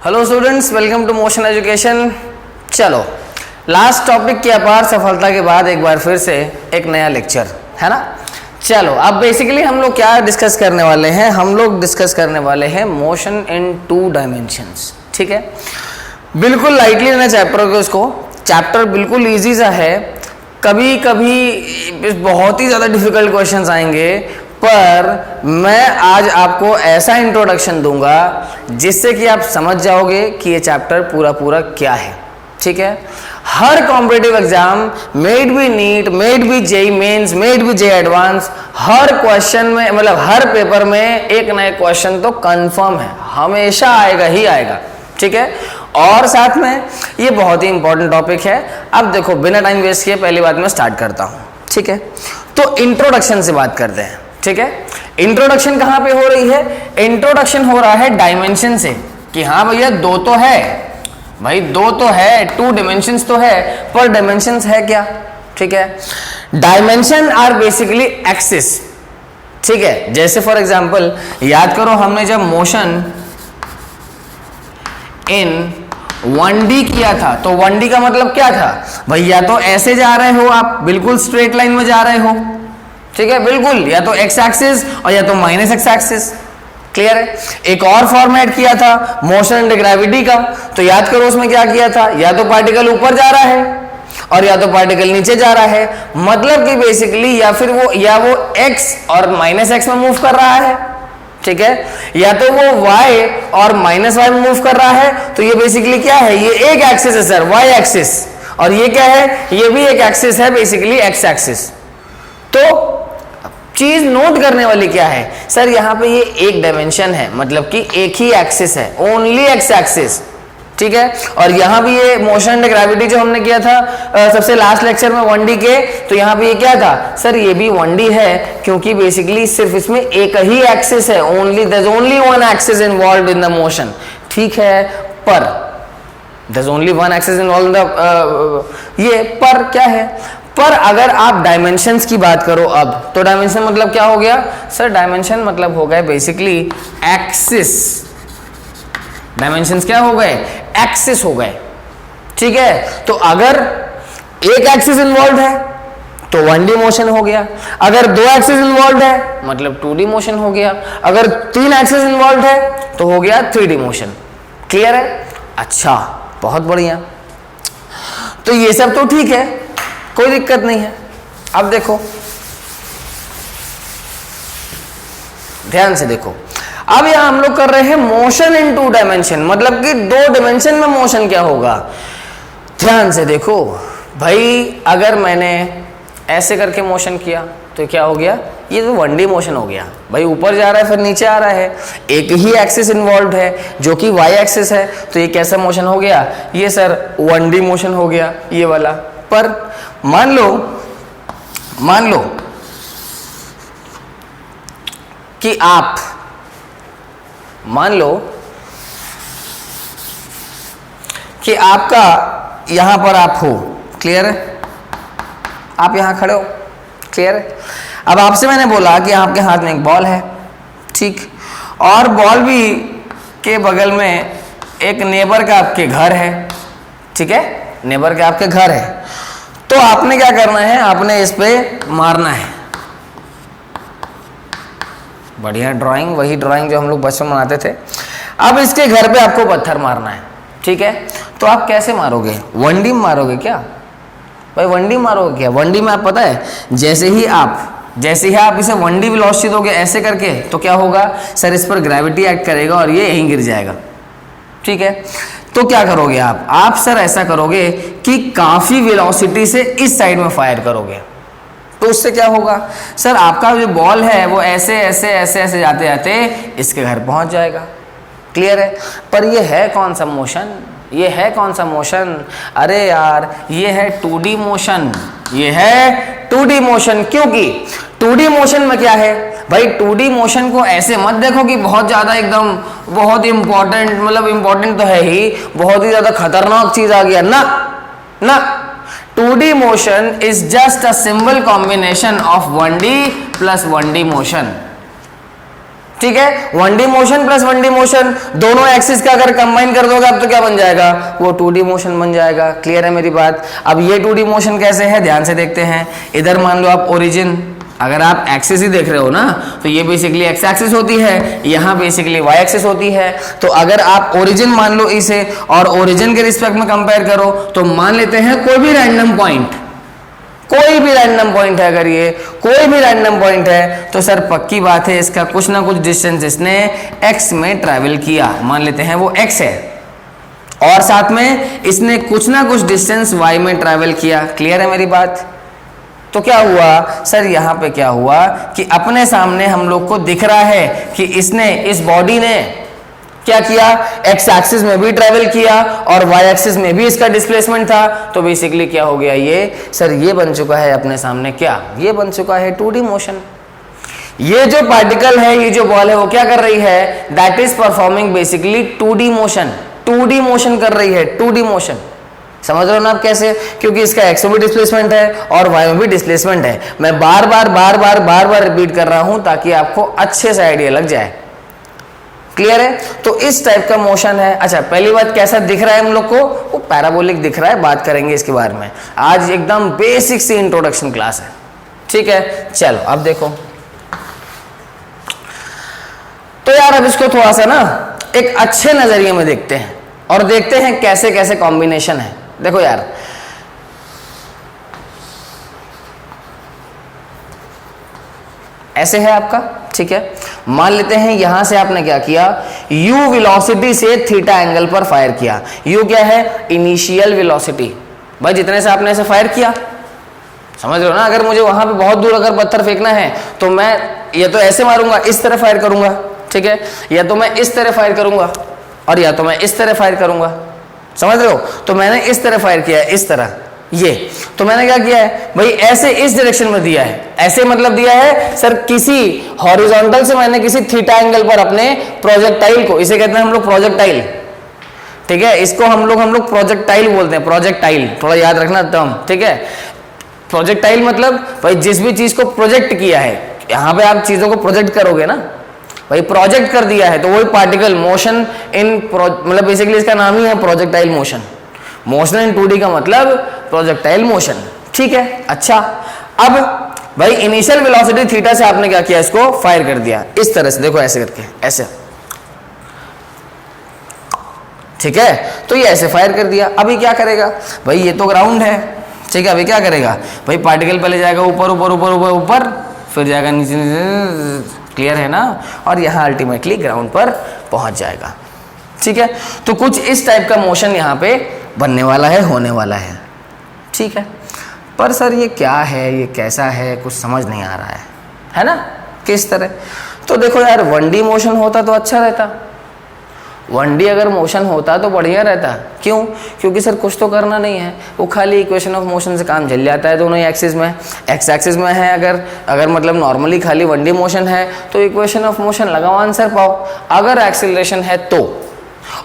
Hello students, welcome to Motion Education. चलो, last topic की अपार सफलता के बाद एक बार फिर से एक नया लेक्चर है ना। चलो, अब बेसिकली हम लोग क्या डिस्कस करने वाले हैं? हम लोग डिस्कस करने वाले हैं मोशन इन 2 डायमेंशंस। ठीक है, बिल्कुल लाइटली लेना चैप्टर को। इसको चैप्टर बिल्कुल ईजी सा है। कभी कभी बहुत ही ज़्यादा डिफिकल्ट क्वेश्चंस आएंगे, पर मैं आज आपको ऐसा इंट्रोडक्शन दूंगा जिससे कि आप समझ जाओगे कि ये चैप्टर पूरा क्या है। ठीक है, हर competitive exam, maybe NEET, maybe JEE Mains, maybe JEE Advance, हर क्वेश्चन में मतलब हर पेपर में एक नया क्वेश्चन तो कंफर्म है, हमेशा आएगा ही आएगा। ठीक है, और साथ में ये बहुत ही इंपॉर्टेंट टॉपिक है। अब देखो, बिना टाइम वेस्ट किए पहली बात मैं स्टार्ट करता हूं। ठीक है, तो इंट्रोडक्शन से बात करते हैं। ठीक है, इंट्रोडक्शन कहां पे हो रही है? इंट्रोडक्शन हो रहा है डायमेंशन से, कि हाँ भैया दो तो है, भाई दो तो है, 2 डायमेंशंस तो है, पर डायमेंशंस है क्या? ठीक है, डायमेंशन आर बेसिकली एक्सिस। ठीक है, जैसे फॉर एग्जांपल याद करो, हमने जब मोशन इन 1D किया था, तो 1D का मतलब क्या था भाई? या तो ऐसे जा रहे हो आप, बिल्कुल स्ट्रेट लाइन में जा रहे हो, ठीक है, बिल्कुल, या तो एक्स एक्सिस और या तो माइनस एक्स एक्सिस। क्लियर है? एक और फॉर्मेट किया था मोशन अंडर ग्रेविटी का, तो याद करो उसमें क्या किया था? या तो पार्टिकल ऊपर जा रहा है और या तो पार्टिकल नीचे जा रहा है, मतलब कि बेसिकली या फिर वो एक्स और माइनस एक्स में मूव कर रहा है। ठीक है, या तो वो y और माइनस वाई में मूव कर रहा है। तो ये बेसिकली क्या है? ये एक एक्सिस है सर, y एक्सिस, और ये क्या है? ये भी एक एक्सिस है, बेसिकली x एक्सिस। तो चीज नोट करने वाली क्या है सर? यहां पे ये एक डायमेंशन है, मतलब कि एक ही एक्सिस है, ओनली x एक्सिस। ठीक है, और यहां भी ये मोशन अंडर ग्रेविटी जो हमने किया था सबसे लास्ट लेक्चर में 1D के, तो यहां पे ये क्या था सर? ये भी 1D है, क्योंकि बेसिकली सिर्फ इसमें एक ही एक्सिस है, only there is only one axis involved in the motion. ठीक है, पर there is only one axis involved in the ये पर क्या है? पर अगर आप डायमेंशंस की बात करो अब, तो डायमेंशन मतलब क्या हो गया सर? डायमेंशन मतलब हो गए बेसिकली एक्सिस। डायमेंशंस क्या हो गए? एक्सिस हो गए। ठीक है, तो अगर एक एक्सिस इन्वॉल्व है तो 1D मोशन हो गया, अगर 2 एक्सिस इन्वॉल्व है मतलब 2D मोशन हो गया, अगर 3 एक्सिस इन्वॉल्व है तो हो गया 3D मोशन। क्लियर है? अच्छा, बहुत बढ़िया। तो ये सब तो ठीक है, कोई दिक्कत नहीं है। अब देखो, ध्यान से देखो, अब यहां हम लोग कर रहे हैं मोशन इन 2 डायमेंशन, मतलब कि 2 डायमेंशन में मोशन क्या होगा। ध्यान से देखो भाई, अगर मैंने ऐसे करके मोशन किया तो क्या हो गया? ये तो 1D मोशन हो गया भाई, ऊपर जा रहा है फिर नीचे आ रहा है, एक ही एक्सिस इन्वॉल्व है जो कि y एक्सिस है, तो ये कैसा मोशन हो गया? ये सर 1D मोशन हो गया, ये वाला। पर मान लो कि आप आपका यहां पर आप हो, क्लियर है? आप यहां खड़े हो, क्लियर है? अब आपसे मैंने बोला कि आपके हाथ में एक बॉल है, ठीक, और बॉल भी के बगल में एक नेबर का आपके घर है। ठीक है, नेबर का आपके घर है, तो आपने क्या करना है? आपने इस पे मारना है। बढ़िया ड्राइंग, वही ड्राइंग जो हम लोग बचपन में बनाते थे। अब इसके घर पे आपको पत्थर मारना है। ठीक है, तो आप कैसे मारोगे? 1D में मारोगे क्या भाई? 1D मारोगे क्या? 1D में आप पता है, जैसे ही आप इसे 1D वेलोसिटी दोगे ऐसे करके, तो क्या होगा सर? इस पर ग्रेविटी एक्ट करेगा और ये यहीं गिर जाएगा। ठीक है, तो क्या करोगे आप सर ऐसा करोगे कि काफी वेलोसिटी से इस साइड में फायर करोगे, तो उससे क्या होगा सर? आपका जो बॉल है वो ऐसे ऐसे ऐसे ऐसे जाते जाते इसके घर पहुंच जाएगा। क्लियर है? पर ये है कौन सा मोशन? ये है कौन सा मोशन? अरे यार, ये है 2D मोशन। ये है 2D मोशन, क्योंकि 2D मोशन में क्या है भाई? 2D मोशन को ऐसे मत देखो कि बहुत ज्यादा एकदम बहुत इंपॉर्टेंट, मतलब इंपॉर्टेंट तो है ही, बहुत ही ज्यादा खतरनाक चीज आ गया ना। 2D motion is just a simple combination of 1D plus 1D motion. ठीक है, 1D motion plus 1D motion, दोनों एक्सिस का अगर कंबाइन कर दोगे आप तो क्या बन जाएगा, वो 2D मोशन बन जाएगा। क्लियर है मेरी बात। अब ये 2D मोशन कैसे है, ध्यान से देखते हैं। इधर मान लो आप ओरिजिन, अगर आप एक्सिस ही देख रहे हो ना, तो ये बेसिकली एक्स एक्सिस होती है, यहाँ बेसिकली वाई एक्सिस होती है। तो अगर आप ओरिजिन मान लो इसे और ओरिजिन के रिस्पेक्ट में कंपेयर करो, तो मान लेते हैं कोई भी रैंडम पॉइंट, कोई भी रैंडम पॉइंट है, अगर ये कोई भी रैंडम पॉइंट है तो सर पक्की बात है इसका कुछ ना कुछ डिस्टेंस इसने x में ट्रैवल किया, मान लेते हैं वो x है, और साथ में इसने कुछ ना कुछ डिस्टेंस y में ट्रैवल किया। क्लियर है मेरी बात। तो क्या हुआ सर, यहाँ पे क्या हुआ कि अपने सामने हम लोग को दिख रहा है कि इसने, इस बॉडी ने क्या किया, एक्स एक्सिस में भी ट्रेवल किया और वाई एक्सिस में भी इसका डिस्प्लेसमेंट था। तो बेसिकली क्या हो गया ये सर, ये बन चुका है अपने सामने क्या, ये बन चुका है 2D मोशन। ये जो पार्टिकल है, ये जो बॉल है, वो क्या कर रही है, that is performing basically 2D motion, 2D motion कर रही है, 2D मोशन। समझ रहे हो ना आप कैसे, क्योंकि इसका एक्स में भी डिस्प्लेसमेंट है और वाई में भी डिस्प्लेसमेंट है। मैं बार बार रिपीट कर रहा हूं ताकि आपको अच्छे से आइडिया लग जाए। क्लियर है। तो इस टाइप का मोशन है। अच्छा, पहली बात कैसा दिख रहा है हम लोग को, वो पैराबोलिक दिख रहा है, बात करेंगे इसके बारे में। आज एकदम बेसिक सी इंट्रोडक्शन क्लास है, ठीक है। चलो अब देखो, तो यार अब इसको थोड़ा सा ना एक अच्छे नजरिए में देखते हैं और देखते हैं कैसे कैसे कॉम्बिनेशन है। देखो यार, ऐसे है आपका, ठीक है। मान लेते हैं यहां से आपने क्या किया, u वेलोसिटी से थीटा एंगल पर फायर किया। u क्या है, इनिशियल वेलोसिटी। भाई जितने से आपने ऐसे फायर किया, समझ रहे हो ना। अगर मुझे वहां पे बहुत दूर अगर पत्थर फेंकना है तो मैं या तो ऐसे मारूंगा, इस तरह फायर करूंगा, ठीक है, या तो मैं इस तरह फायर करूंगा और या तो मैं इस तरह फायर करूंगा। समझ रहे हो। तो मैंने इस तरह फायर किया है, इस तरह, ये तो मैंने क्या किया है भाई, ऐसे इस डायरेक्शन में दिया है। ऐसे मतलब दिया है सर, किसी हॉरिजॉन्टल से मैंने किसी थीटा एंगल पर अपने प्रोजेक्टाइल को, इसे कहते हैं हम लोग प्रोजेक्टाइल, ठीक है। इसको हम लोग प्रोजेक्टाइल बोलते हैं, प्रोजेक्टाइल, थोड़ा याद रखना टर्म, ठीक है। प्रोजेक्टाइल मतलब भाई जिस भी चीज को प्रोजेक्ट किया है, यहां पे आप चीजों को प्रोजेक्ट करोगे ना भाई, प्रोजेक्ट कर दिया है तो वही पार्टिकल मोशन इन मतलब बेसिकली इसका नाम ही है projectile motion. Motion in 2D का मतलब प्रोजेक्टाइल मोशन, ठीक है। अच्छा, अब भाई इनिशियल वेलोसिटी थीटा से आपने क्या किया, इसको फायर कर दिया इस तरह से, देखो ऐसे करके, ऐसे, ठीक है। तो ये ऐसे फायर कर दिया। अभी क्या करेगा भाई, ये तो ग्राउंड है, ठीक है। अभी क्या करेगा भाई, पार्टिकल पहले जाएगा ऊपर ऊपर ऊपर ऊपर ऊपर, फिर जाएगा नीचे नीचे, क्लियर है ना, और यहाँ अल्टीमेटली ग्राउंड पर पहुंच जाएगा, ठीक है। तो कुछ इस टाइप का मोशन यहाँ पे बनने वाला है, होने वाला है, ठीक है। पर सर ये क्या है, ये कैसा है, कुछ समझ नहीं आ रहा है ना, किस तरह। तो देखो यार, 1D मोशन होता तो अच्छा रहता, 1D अगर मोशन होता तो बढ़िया रहता। क्यों? क्योंकि सर कुछ तो करना नहीं है, वो खाली इक्वेशन ऑफ मोशन से काम चल जाता है दोनों ही एक्सिस में। एक्स एक्सिस में है अगर मतलब नॉर्मली खाली 1D मोशन है तो इक्वेशन ऑफ मोशन लगाओ, आंसर पाओ। अगर एक्सीलरेशन है तो,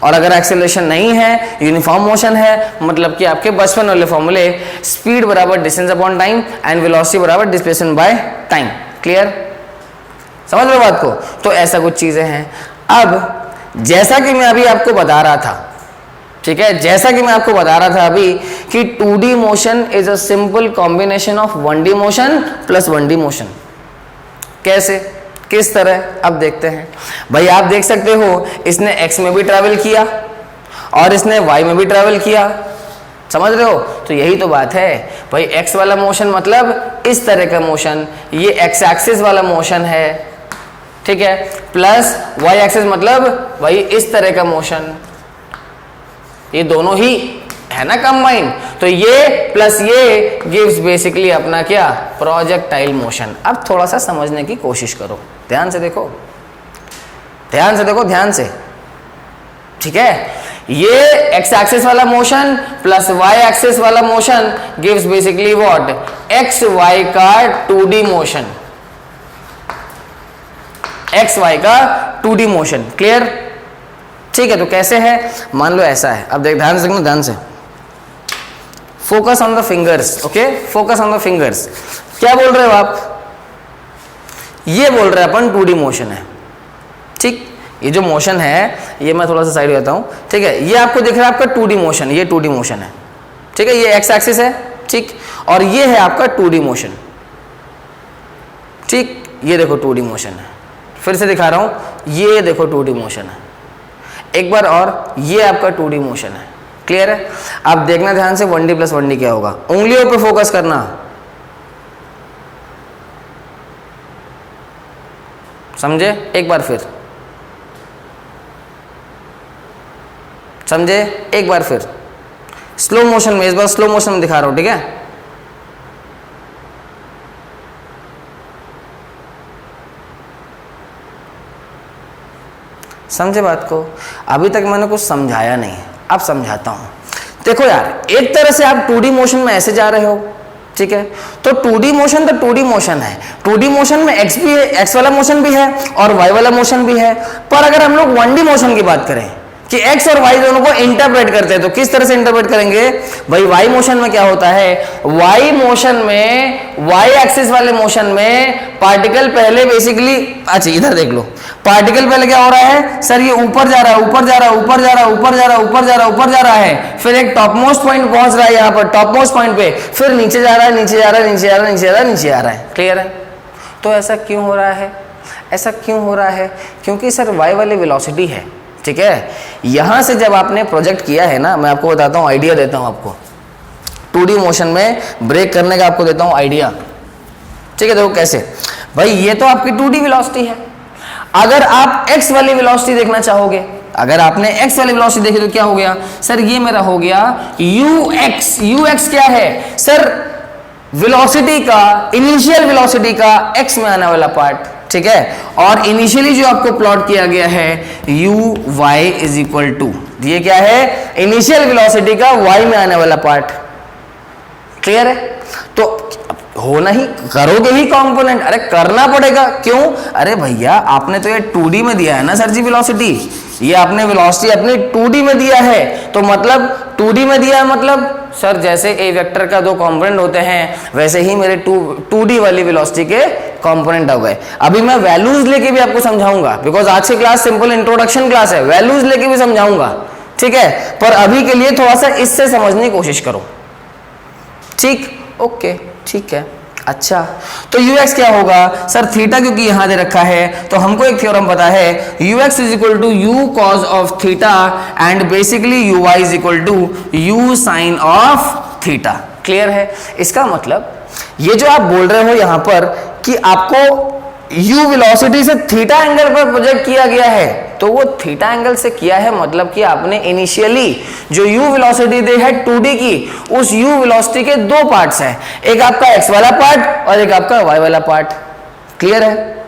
और अगर एक्सीलरेशन नहीं है, यूनिफॉर्म मोशन है, मतलब कि आपके बचपन वाले फॉर्मूले, स्पीड बराबर distance upon time and velocity बराबर डिस्प्लेसमेंट बाय टाइम। क्लियर, समझ लो बात को। तो ऐसा कुछ चीजें हैं। अब जैसा कि मैं अभी आपको बता रहा था, ठीक है, जैसा कि मैं आपको बता रहा था अभी कि 2D motion is a simple combination of 1D motion plus 1D motion. कैसे, किस तरह, अब देखते हैं। भाई आप देख सकते हो, इसने x में भी ट्रैवल किया और इसने y में भी ट्रैवल किया, समझ रहे हो। तो यही तो बात है भाई, x वाला मोशन मतलब इस तरह का मोशन, ये x एक्सिस वाला मोशन है, ठीक है, प्लस y एक्सिस मतलब भाई इस तरह का मोशन, ये दोनों ही है ना कंबाइन। तो ये प्लस ये गिव्स बेसिकली अपना क्या, प्रोजेक्टाइल मोशन। अब थोड़ा सा समझने की कोशिश करो, ध्यान से देखो, ध्यान से देखो, ध्यान से, ठीक है। ये x एक्सिस वाला मोशन प्लस y एक्सिस वाला motion gives basically what, X Y का 2D मोशन, एक्स वाई का 2D मोशन। क्लियर, ठीक है। तो कैसे है, मान लो ऐसा है। अब देख, ध्यान से देखना, ध्यान से, focus on the fingers, okay, focus on the fingers. क्या बोल रहे हो आप, ये बोल रहे हैं अपन 2D मोशन है, ठीक, ये जो मोशन है ये मैं थोड़ा सा साइड करता हूँ, ठीक है। ये आपको दिख रहा है आपका 2D मोशन, ये 2D मोशन है, ठीक है, ये एक्स एक्सिस है, ठीक, और ये है आपका 2D मोशन, ठीक, ये देखो 2D मोशन है। फिर से दिखा रहा हूँ, ये देखो 2D मोशन है, एक बार और, ये आपका 2D मोशन है। क्लियर है? आप देखना ध्यान से 1D + 1D क्या होगा, उंगलियों पे फोकस करना, समझे? एक बार फिर समझे, एक बार फिर स्लो मोशन में, इस बार स्लो मोशन में दिखा रहा हूं, ठीक है। समझे बात को? अभी तक मैंने कुछ समझाया नहीं, अब समझाता हूं। देखो यार, एक तरह से आप 2D मोशन में ऐसे जा रहे हो, ठीक है, तो 2D मोशन तो 2D मोशन है, 2D मोशन में एक्स भी है, एक्स वाला मोशन भी है और वाई वाला मोशन भी है। पर अगर हम लोग 1D मोशन की बात करें कि एक्स और वाई दोनों को इंटरप्रेट करते हैं, तो किस तरह से इंटरप्रेट करेंगे भाई? वाई मोशन में क्या होता है, वाई मोशन में, वाई एक्सिस वाले मोशन में पार्टिकल पहले बेसिकली, अच्छा इधर देख लो, पार्टिकल पहले क्या हो रहा है सर, ये ऊपर जा रहा है, ऊपर जा रहा है, ऊपर जा रहा है, ऊपर जा रहा है, ऊपर जा रहा है, ऊपर जा रहा है, फिर एक टॉप मोस्ट पॉइंट पहुंच रहा है यहाँ पर, टॉप मोस्ट पॉइंट पे, फिर नीचे जा रहा है, नीचे जा रहा है, नीचे जा रहा है, नीचे जा रहा है, नीचे आ रहा है। क्लियर है? तो ऐसा क्यों हो रहा है? ऐसा क्यों हो रहा है? क्योंकि सर वाई वाली वेलोसिटी है, ठीक है। यहां से जब आपने प्रोजेक्ट किया है ना, मैं आपको बताता हूं, आइडिया देता हूं आपको 2D मोशन में ब्रेक करने का, आपको देता हूं आइडिया, ठीक है। देखो कैसे भाई, ये तो आपकी 2D वेलोसिटी है। अगर आप x वाली वेलोसिटी देखना चाहोगे, अगर आपने x वाली वेलोसिटी देखी तो क्या हो गया सर, ये मेरा हो गया ux। ux क्या है सर? वेलोसिटी का, इनिशियल वेलोसिटी का x में आने वाला पार्ट, ठीक है। और इनिशियली जो आपको प्लॉट किया गया है uy = ये क्या है? इनिशियल वेलोसिटी का y में आने वाला पार्ट। क्लियर है? तो होना ही, करोगे ही कंपोनेंट, अरे करना पड़ेगा, क्यों? अरे भैया आपने तो ये 2D में दिया है ना सर जी वेलोसिटी, ये आपने वेलोसिटी अपनी 2D में दिया है, तो मतलब 2D में दिया है मतलब सर जैसे ए वेक्टर का 2 कंपोनेंट होते हैं वैसे ही मेरे 2D वाली वेलोसिटी के कंपोनेंट हो गए। अभी मैं वैल्यूज लेके भी आपको समझाऊंगा, बिकॉज आज की क्लास सिंपल इंट्रोडक्शन क्लास है, वैल्यूज लेके भी समझाऊंगा, ठीक है। पर अभी के लिए थोड़ा सा इससे समझने की कोशिश करो, ठीक? ओके, ठीक है। अच्छा, तो ux क्या होगा सर? थीटा क्योंकि यहां दे रखा है, तो हमको एक थ्योरम पता है, ux = u cos of theta and basically uy = u sin of theta. Clear है? इसका मतलब ये जो आप बोल रहे हो यहां पर कि आपको u वेलोसिटी से थीटा एंगल पर प्रोजेक्ट किया गया है, तो वो थीटा एंगल से किया है, मतलब कि आपने इनिशियली जो u वेलोसिटी दी है 2D की, उस u वेलोसिटी के 2 पार्ट्स हैं, एक आपका x वाला पार्ट और एक आपका y वाला पार्ट। क्लियर है?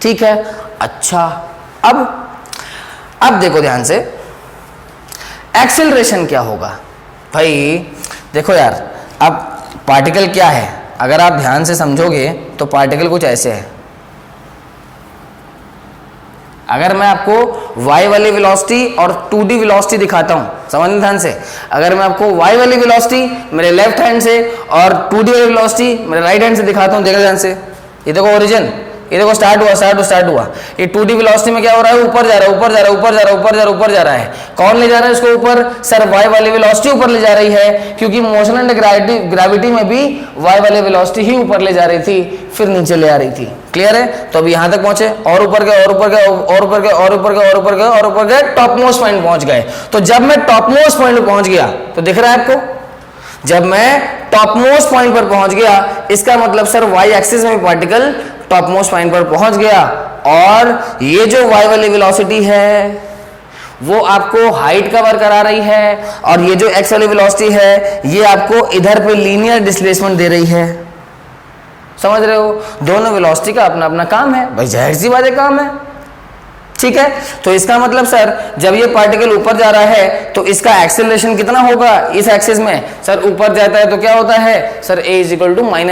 ठीक है। अच्छा, अब देखो ध्यान से, एक्सेलरेशन क्या होगा भाई? देखो यार, अब पार्टिकल क्या है, अगर आप ध्यान से समझोगे तो पार्टिकल कुछ ऐसे है। अगर मैं आपको y वाली वेलोसिटी और 2D वेलोसिटी दिखाता हूं, समझना ध्यान से, अगर मैं आपको y वाली वेलोसिटी मेरे लेफ्ट हैंड से और 2D वाली वेलोसिटी मेरे राइट हैंड से दिखाता हूं, देखो ध्यान से, ये देखो ओरिजिन, ये देखो स्टार्ट हुआ, ये 2D वेलोसिटी में क्या हो रहा है? ऊपर जा रहा है, ऊपर जा रहा है, ऊपर जा रहा है, ऊपर जा रहा है, ऊपर जा रहा है। कौन ले जा रहा है इसको ऊपर? सर y वाली वेलोसिटी ऊपर ले जा रही है, क्योंकि मोशन एंड ग्रेविटी में भी y वाली वेलोसिटी ही ऊपर ले जा रही थी, फिर नीचे ले आ रही थी। क्लियर है? तो अब यहां तक पहुंचे, और ऊपर गए, और ऊपर गए, और ऊपर गए, और ऊपर गए, और ऊपर गए, और ऊपर गए, टॉप मोस्ट पॉइंट पहुंच गए। तो जब मैं टॉप मोस्ट पॉइंट पर पहुंच गया, तो दिख रहा है आपको, जब मैं टॉप मोस्ट पॉइंट पर पहुंच गया, इसका मतलब सर वाई एक्सिस में पार्टिकल टॉप मोस्ट पॉइंट पर पहुंच गया, और ये जो y वाली वेलोसिटी है वो आपको हाइट कवर करा रही है, और ये जो x वाली वेलोसिटी है ये आपको इधर पे लीनियर डिस्प्लेसमेंट दे रही है। समझ रहे हो? दोनों वेलोसिटी का अपना अपना काम है भाई, जाहिर सी बात है काम है, ठीक है। तो इसका मतलब सर जब ये पार्टिकल ऊपर जा रहा है तो इसका एक्सेलरेशन कितना होगा? इस एक्सिस में सर ऊपर जाता है तो क्या होता है सर? a =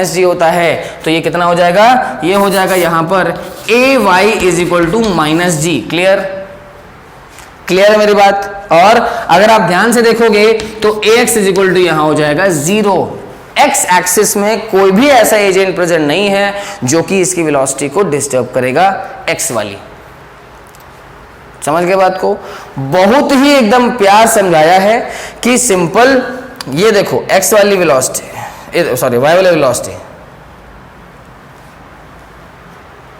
-g होता है, तो ये कितना हो जाएगा? ये हो जाएगा यहां पर ay = -g। क्लियर है मेरी बात? और अगर आप ध्यान से देखोगे तो ax = यहां हो जाएगा 0। x एक्सिस में कोई भी ऐसा एजेंट प्रेजेंट नहीं है जो कि इसकी वेलोसिटी को डिस्टर्ब करेगा, x वाली। समझ गए बात को? बहुत ही एकदम प्यार समझाया है कि सिंपल, ये देखो एक्स वाली वेलोसिटी, सॉरी वाई वाली वेलोसिटी,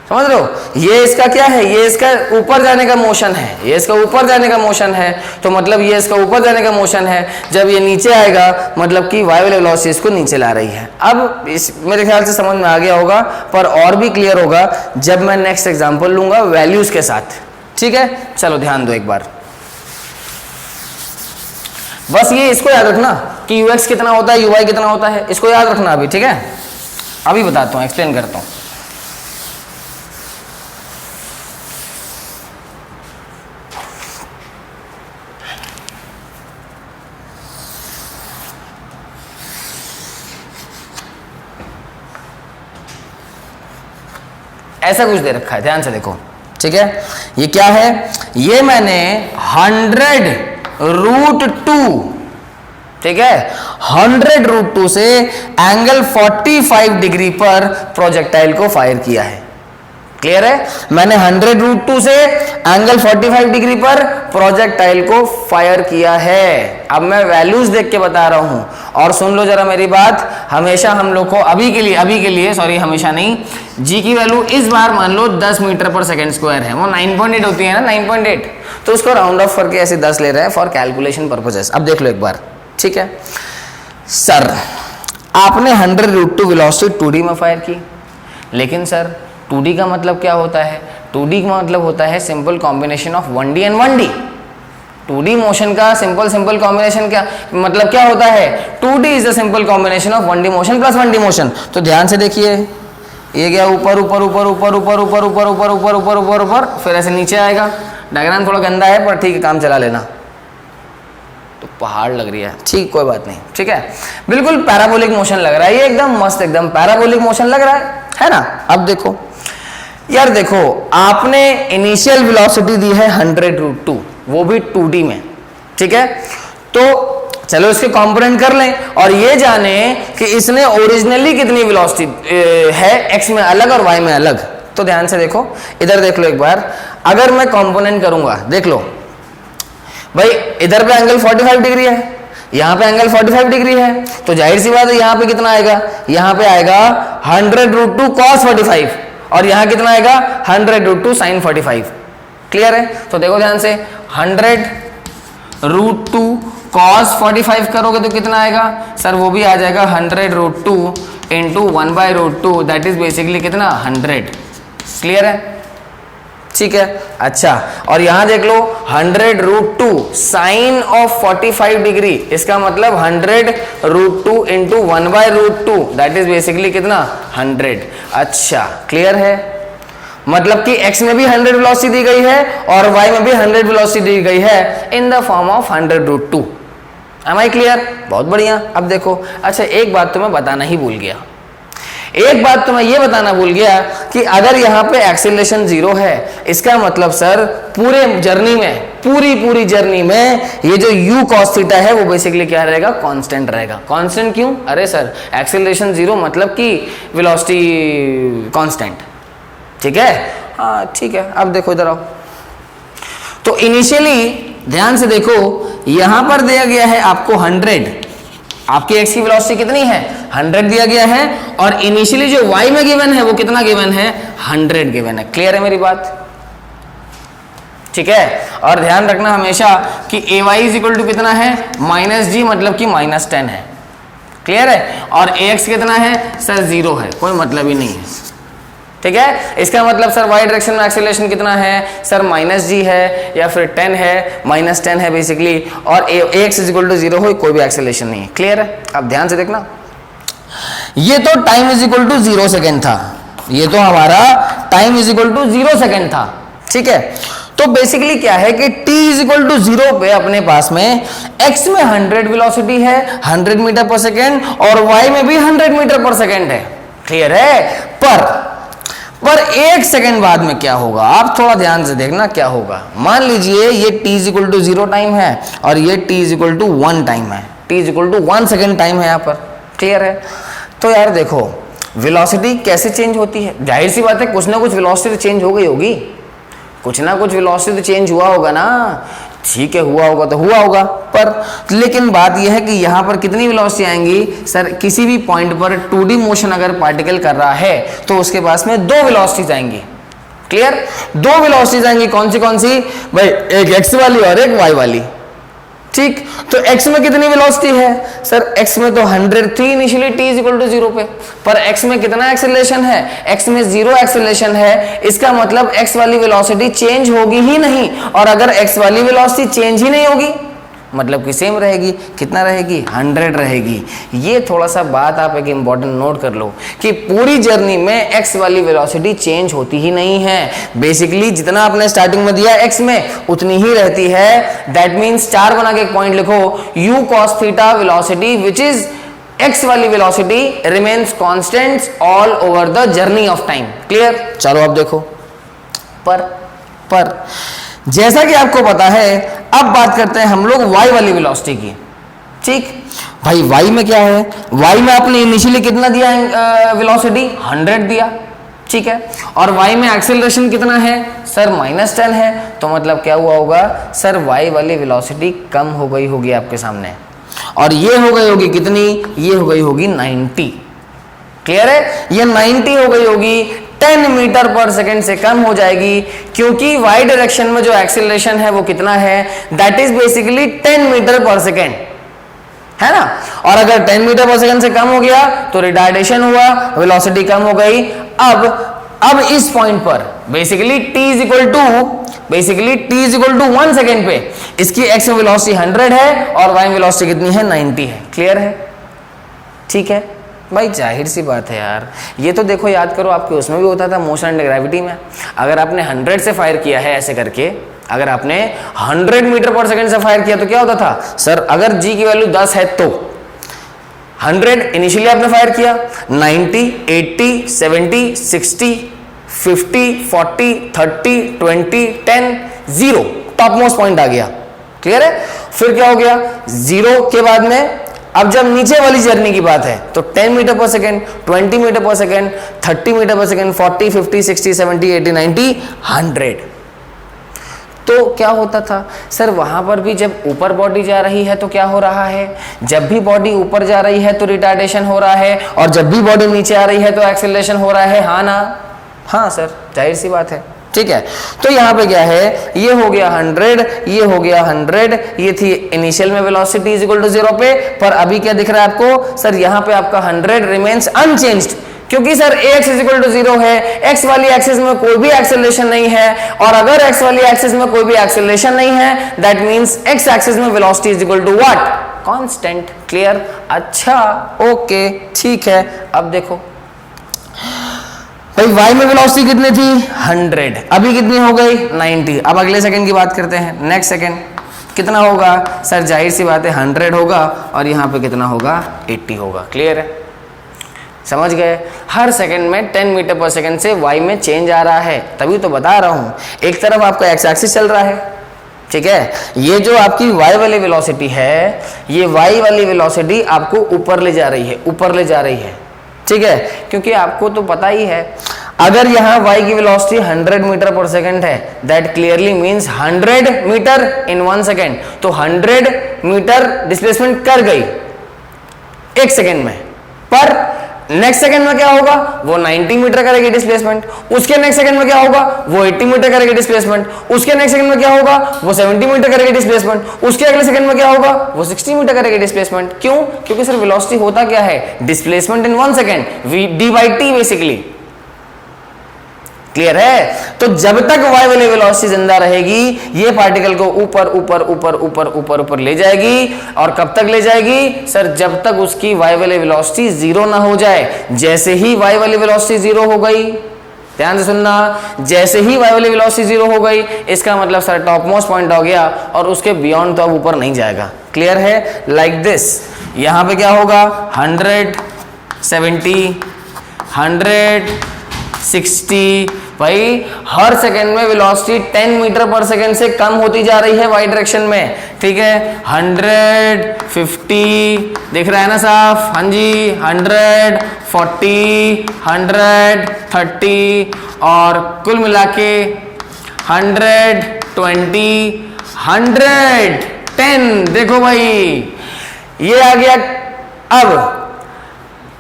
समझ रहे हो? ये इसका क्या है, ये इसका ऊपर जाने का मोशन है, ये इसका ऊपर जाने का मोशन है, तो मतलब ये इसका ऊपर जाने का मोशन है। जब ये नीचे आएगा मतलब कि वाई वाली वेलोसिटी इसको नीचे ला रही है। अब इस मेरे ख्याल से समझ में आ गया होगा, पर और भी क्लियर होगा जब मैं नेक्स्ट एग्जांपल लूंगा वैल्यूज के साथ। ठीक है, चलो ध्यान दो एक बार, बस ये इसको याद रखना कि यूएक्स कितना होता है, यूवाई कितना होता है, इसको याद रखना अभी। ठीक है, अभी बताता हूँ, एक्सप्लेन करता हूँ। ऐसा कुछ दे रखा है, ध्यान से देखो। ठीक है, ये क्या है, ये मैंने 100√2, ठीक है, 100√2 से एंगल 45 डिग्री पर प्रोजेक्टाइल को फायर किया है। क्लियर है? मैंने 100√2 से एंगल 45 डिग्री पर प्रोजेक्टाइल को फायर किया है। अब मैं वैल्यूज देख के बता रहा हूं, और सुन लो जरा मेरी बात, हमेशा हम लोग को अभी के लिए सॉरी हमेशा नहीं, जी की वैल्यू इस बार मान लो 10 मीटर पर सेकेंड स्क्वायर है, वो 9.8 होती है ना, 9.8, तो उसको राउंड ऑफ करके ऐसे 10 ले रहे हैं फॉर कैलकुलेशन पर्पजेस। अब देख लो एक बार। ठीक है सर, आपने 100√2 वेलोसिटी 2D में फायर की, लेकिन सर 2D का मतलब क्या होता है? 2D का मतलब होता है simple combination of 1D and 1D। 2D motion का सिंपल कॉम्बिनेशन क्या मतलब क्या होता है? 2D is the simple combination of 1D motion plus 1D motion. तो ध्यान से देखिए, ये गया ऊपर ऊपर ऊपर ऊपर ऊपर ऊपर ऊपर ऊपर ऊपर ऊपर ऊपर ऊपर, फिर ऐसे नीचे आएगा। डायग्राम थोड़ा गंदा है पर ठीक है, काम चला लेना। तो पहाड़ लग रही है, ठीक, कोई बात नहीं। ठीक है, बिल्कुल पैराबोलिक मोशन लग रहा है, ये एकदम मस्त, एकदम पैराबोलिक मोशन लग रहा है ना? अब देखो यार, देखो आपने इनिशियल वेलोसिटी दी है 100√2, वो भी 2D में। ठीक है, तो चलो इसके कंपोनेंट कर लें और ये जाने कि इसने ओरिजिनली कितनी वेलोसिटी है, एक्स में अलग और वाई में अलग। तो ध्यान से देखो, इधर देख लो एक बार, अगर मैं कंपोनेंट करूंगा, देख लो भाई, इधर पे एंगल 45 डिग्री है, यहाँ पे एंगल 45 डिग्री है, तो जाहिर सी बात है यहाँ पे कितना आएगा, यहाँ पे आएगा 100√2 cos 45, और यहाँ कितना आएगा 100√2 sin 45। क्लियर है? तो देखो ध्यान से, 100√2 cos 45 करोगे तो कितना आएगा सर? वो भी आ जाएगा 100√2 इंटू 1/√2, दैट इज बेसिकली कितना 100। क्लियर है? ठीक है, अच्छा, और यहां देख लो 100√2 साइन ऑफ 45 डिग्री, इसका मतलब 100√2 इंटू 1/√2, दैट इज बेसिकली कितना 100। अच्छा, क्लियर है? मतलब कि x में भी 100 वेलोसिटी दी गई है और y में भी 100 वेलोसिटी दी गई है in the form of 100√2। Am I clear? बहुत बढ़िया। अब देखो, अच्छा एक बात तो मैं बताना ही भूल गया, एक बात तो मैं ये बताना भूल गया कि अगर यहाँ पे एक्सीलरेशन 0 है, इसका मतलब सर पूरे जर्नी में, पूरी जर्नी में ये जो u cos थीटा है वो बेसिकली क्या रहेगा? कांस्टेंट रहेगा। कांस्टेंट क्यों? अरे सर एक्सीलरेशन 0 मतलब कि वेलोसिटी कांस्टेंट। ठीक है, हाँ ठीक है। अब देखो इधर आओ, तो इनिशियली ध्यान से देखो, यहां पर दिया गया है आपको 100, आपकी x की वेलोसिटी कितनी है? 100 दिया गया है, और इनिशियली जो y में गिवन है वो कितना गिवन है? 100 गिवन है। क्लियर है मेरी बात? ठीक है, और ध्यान रखना हमेशा कि ay इज इक्वल टू कितना है? -g, मतलब कि -10 है। क्लियर है? और ax कितना है सर? 0 है, कोई मतलब ही नहीं है। ठीक है, इसका मतलब सर y डायरेक्शन में एक्सीलरेशन कितना है सर? -g है या फिर 10 है, -10 है बेसिकली, और ax इज इक्वल टू 0 हो, कोई भी एक्सीलरेशन नहीं है। क्लियर है? अब ध्यान से देखना, ये तो time is equal to 0 second था, ये तो हमारा time is equal to 0 second था। ठीक है, तो बेसिकली क्या है कि t इज इक्वल टू 0 पे अपने पास में x में 100 वेलोसिटी है, 100 मीटर पर सेकेंड, और y में भी 100 मीटर पर सेकेंड है। क्लियर है? पर एक सेकेंड बाद में क्या होगा, आप थोड़ा ध्यान से देखना क्या होगा। मान लीजिए ये t is equal to 0 time है और ये t is equal to 1 time है, t is equal to 1 second time है यहाँ पर। क्लियर है? तो यार देखो वेलोसिटी कैसे चेंज होती है, जाहिर सी बात है कुछ ना कुछ वेलोसिटी चेंज हो गई होगी, कुछ ना कुछ वेलोसिटी तो चेंज हुआ होगा ना, ठीक है हुआ होगा तो हुआ होगा, पर लेकिन बात यह है कि यहाँ पर कितनी वेलोसिटी आएंगी सर, किसी भी पॉइंट पर 2D मोशन अगर पार्टिकल कर रहा है तो उसके पास में दो वेलोसिटीज आएंगी। क्लियर, दो वेलोसिटीज आएंगी, कौन सी भाई, एक एक्स वाली और एक वाई वाली। ठीक, तो x में कितनी वेलोसिटी है सर, x में तो 100 थी initially t is equal to 0 पे, पर x में कितना एक्सेलरेशन है, x में 0 एक्सेलरेशन है, इसका मतलब x वाली वेलोसिटी चेंज होगी ही नहीं, और अगर x वाली वेलोसिटी चेंज ही नहीं होगी मतलब कि सेम रहेगी, कितना रहेगी, 100 रहेगी। ये थोड़ा सा बात आप एक इंपॉर्टेंट नोट कर लो कि पूरी जर्नी में x वाली वेलोसिटी चेंज होती ही नहीं है, बेसिकली जितना आपने स्टार्टिंग में दिया x में उतनी ही रहती है। दैट मीन्स 4 बना के एक पॉइंट लिखो, u cos theta velocity which is x वाली velocity remains constant all over the journey of time. Clear, चलो अब देखो, पर जैसा कि आपको पता है, अब बात करते हैं हम लोग y वाली वेलोसिटी की। ठीक भाई, y में क्या है, y में आपने इनिशियली कितना दिया वेलोसिटी, 100 दिया, ठीक है, और y में एक्सेलरेशन कितना है सर, -10 है, तो मतलब क्या हुआ होगा सर, y वाली वेलोसिटी कम हो गई होगी आपके सामने, और ये हो गई होगी कितनी, ये हो गई होगी 90। क्लियर है, ये 90 हो गई होगी, 10 मीटर पर सेकेंड से कम हो जाएगी, क्योंकि y डायरेक्शन में जो एक्सेलरेशन है वो कितना है, दैट इज बेसिकली 10 मीटर पर सेकेंड, है ना। और अगर 10 मीटर पर सेकेंड से कम हो गया तो रिटार्डेशन हुआ, वेलोसिटी कम हो गई। अब इस पॉइंट पर basically t is equal to 1 second पे इसकी x में वेलोसिटी 100 है और y में वेलोसिटी कितनी है, 90 है। क्लियर है, ठीक है भाई, जाहिर सी बात है यार, ये तो देखो याद करो, आपके उसमें भी होता था मोशन एंड ग्रेविटी में, अगर आपने 100 से फायर किया है ऐसे करके, अगर आपने 100 मीटर पर सेकंड से फायर किया तो क्या होता था सर, अगर g की वैल्यू 10 है तो 100 इनिशियली आपने फायर किया, 90, 80, 70, 60, 50, 40, 30, 20, 10, 0 टॉप मोस्ट पॉइंट आ गया। क्लियर है, फिर क्या हो गया, 0 के बाद में अब जब नीचे वाली जर्नी की बात है तो 10 मीटर पर सेकेंड, 20 मीटर पर सेकेंड, 30 मीटर पर सेकेंड, 40, 50, 60, 70, 80, 90, 100। तो क्या होता था सर, वहां पर भी जब ऊपर बॉडी जा रही है तो क्या हो रहा है, जब भी बॉडी ऊपर जा रही है तो रिटार्डेशन हो रहा है, और जब भी बॉडी नीचे आ रही है तो एक्सेलरेशन हो रहा है, हाँ ना, हाँ सर, जाहिर सी बात है। ठीक है, तो यहाँ पे क्या है, ये हो गया 100, ये हो गया 100, ये थी इनिशियल में वेलोसिटी इज इक्वल टू 0 पे, पर अभी क्या दिख रहा है आपको सर, यहाँ पे आपका 100 रिमेन्स अनचेंज्ड, क्योंकि sir x is equal to 0 है, x वाली एक्सिस में कोई भी एक्सेलरेशन नहीं है, और अगर x वाली एक्सिस में कोई भी एक्सेलरेशन नहीं है दैट मींस x एक्सिस में velocity is equal to what, constant. Clear, अच्छा ओके ठीक है। अब देखो भाई, y में वेलोसिटी कितनी थी, 100, अभी कितनी हो गई, 90। अब अगले सेकंड की बात करते हैं, नेक्स्ट सेकंड कितना होगा सर, जाहिर सी बात है 100 होगा, और यहाँ पे कितना होगा, 80 होगा। क्लियर है, समझ गए, हर सेकंड में 10 मीटर पर सेकंड से y में चेंज आ रहा है, तभी तो बता रहा हूँ। एक तरफ आपका x एक्सिस चल रहा है, ठीक है, ये जो आपकी y वाली वेलोसिटी है, ये y वाली वेलोसिटी आपको ऊपर ले जा रही है, ऊपर ले जा रही है, ठीक है, क्योंकि आपको तो पता ही है, अगर यहाँ y की वेलोसिटी 100 मीटर पर सेकंड है, that clearly means 100 metre in 1 second, तो 100 मीटर डिस्प्लेसमेंट कर गई 1 सेकंड में, पर नेक्स्ट सेकंड में क्या होगा, वो 90 मीटर करेगी डिस्प्लेसमेंट, उसके नेक्स्ट सेकंड में क्या होगा, वो 80 मीटर करेगी डिस्प्लेसमेंट, उसके नेक्स्ट सेकंड में क्या होगा, वो 70 मीटर करेगी डिस्प्लेसमेंट, उसके अगले सेकंड में क्या होगा, वो 60 मीटर करेगी डिस्प्लेसमेंट। क्यों, क्योंकि सर वेलोसिटी होता क्या है, displacement in 1 second, d by t basically. Clear है, तो जब तक y वाली वेलोसिटी जिंदा रहेगी, ये पार्टिकल को ऊपर ऊपर ऊपर ऊपर ऊपर ऊपर ले जाएगी, और कब तक ले जाएगी सर, जब तक उसकी y वाली वेलोसिटी 0 ना हो जाए। जैसे ही y वाली वेलोसिटी 0 हो गई, ध्यान से सुनना, जैसे ही y वाली वेलोसिटी 0 हो गई, इसका मतलब सर टॉप मोस्ट पॉइंट हो गया, और उसके बियॉन्ड तो अब ऊपर नहीं जाएगा। क्लियर है, लाइक दिस, यहां पे क्या होगा, 100, 70, 100, 60, भाई हर सेकंड में वेलोसिटी 10 मीटर पर सेकंड से कम होती जा रही है y डायरेक्शन में। ठीक है, 100, 50 दिख रहा है ना साफ, हाँ जी, 100, 40, 100, 30, और कुल मिला के 100, 20, 100, 10। देखो भाई ये आ गया। अब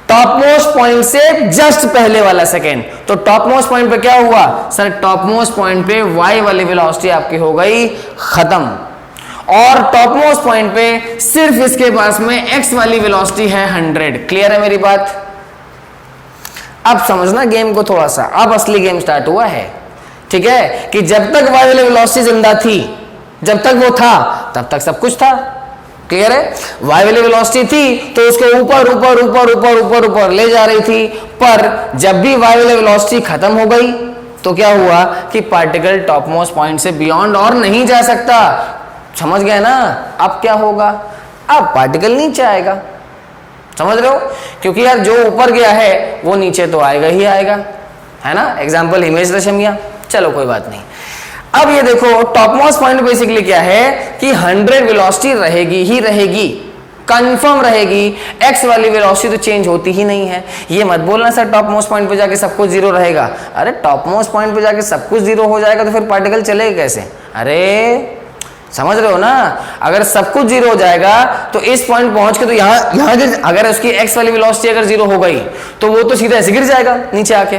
टॉप मोस्ट पॉइंट से जस्ट पहले वाला सेकेंड, तो टॉप मोस्ट पॉइंट पे क्या हुआ सर, टॉप मोस्ट पॉइंट पे y वाली वेलोसिटी आपकी हो गई खत्म, और टॉप मोस्ट पॉइंट पे सिर्फ इसके पास में x वाली वेलोसिटी है 100। क्लियर है मेरी बात? अब समझना गेम को थोड़ा सा, अब असली गेम स्टार्ट हुआ है। ठीक है कि जब तक y वाली वेलोसिटी जिंदा थी, जब तक वो था तब तक सब कुछ था। क्लियर है? y वाली वेलोसिटी थी तो उसको ऊपर ऊपर ऊपर ऊपर ऊपर ऊपर ले जा रही थी, पर जब भी y वाली वेलोसिटी खत्म हो गई तो क्या हुआ कि पार्टिकल टॉप मोस्ट पॉइंट से बियॉन्ड और नहीं जा सकता। समझ गए ना? अब क्या होगा, अब पार्टिकल नीचे आएगा। समझ रहे हो? क्योंकि यार जो ऊपर गया है वो नीचे तो आएगा ही आएगा, है ना? एग्जाम्पल हिमेश रेशमिया। चलो कोई बात नहीं। अब ये देखो टॉप मोस्ट पॉइंट बेसिकली क्या है कि 100 वेलोसिटी रहेगी ही रहेगी, कंफर्म रहेगी। एक्स वाली वेलोसिटी तो चेंज होती ही नहीं है। ये मत बोलना सर टॉप मोस्ट पॉइंट पे जाके सब कुछ जीरो रहेगा। अरे टॉप मोस्ट पॉइंट पे जाके सब कुछ जीरो हो जाएगा तो फिर पार्टिकल चलेगा कैसे? अरे समझ रहे हो ना? अगर सब कुछ जीरो हो जाएगा तो इस पॉइंट पहुंच के तो यहाँ अगर उसकी एक्स वाली वेलोसिटी अगर जीरो हो गई तो वो तो सीधा ऐसे गिर जाएगा नीचे आके।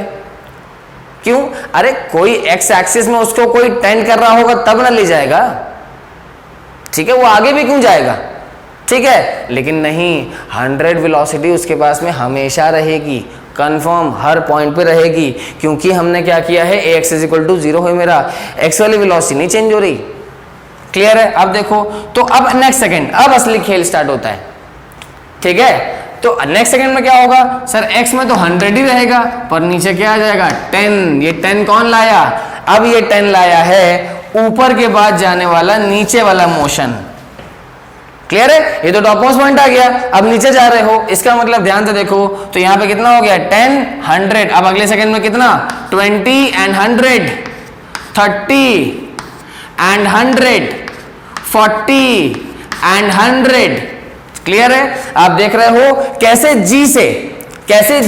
क्यों? अरे कोई एक्स एक्सिस में उसको कोई टेंड कर रहा होगा तब ना ले जाएगा। ठीक है, वो आगे भी क्यों जाएगा? ठीक है, लेकिन नहीं, 100 वेलोसिटी उसके पास में हमेशा रहेगी, कंफर्म हर पॉइंट पे रहेगी, क्योंकि हमने क्या किया है, ax = 0 है मेरा, x वाली वेलोसिटी नहीं चेंज हो रही। क्लियर है? अब देखो तो अब नेक्स्ट सेकंड, अब असली खेल स्टार्ट होता है। ठीक है, तो नेक्स्ट सेकंड में क्या होगा सर, x में तो 100 ही रहेगा पर नीचे क्या आ जाएगा 10। ये 10 कौन लाया? अब ये 10 लाया है ऊपर के बाद जाने वाला नीचे वाला मोशन। क्लियर है? ये तो टॉप मोस्ट पॉइंट आ गया, अब नीचे जा रहे हो, इसका मतलब ध्यान से देखो तो यहां पे कितना हो गया 10, 100। अब अगले सेकंड में कितना 20 and 100, 30 and 100, 40 and 100। क्लियर है? आप देख रहे हो कैसे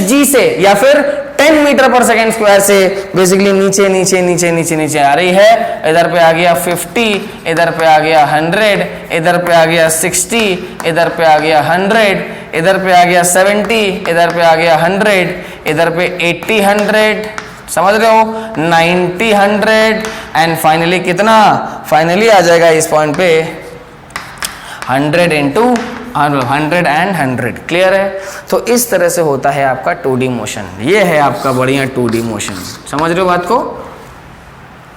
जी से या फिर 10 मीटर पर सेकेंड स्क्वायर से बेसिकली नीचे नीचे नीचे नीचे नीचे आ रही है। इधर पे आ गया 50, इधर पे आ गया 100, इधर पे आ गया 60, इधर पे आ गया 100, इधर पे आ गया 70, इधर पे आ गया 100, इधर पे 80, 100, समझ रहे हो, 90, 100 एंड फाइनली कितना, फाइनली आ जाएगा इस पॉइंट पे 100 into 100 and 100। क्लियर है? तो इस तरह से होता है आपका 2D मोशन। ये है आपका बढ़िया 2D मोशन। समझ रहे हो बात को?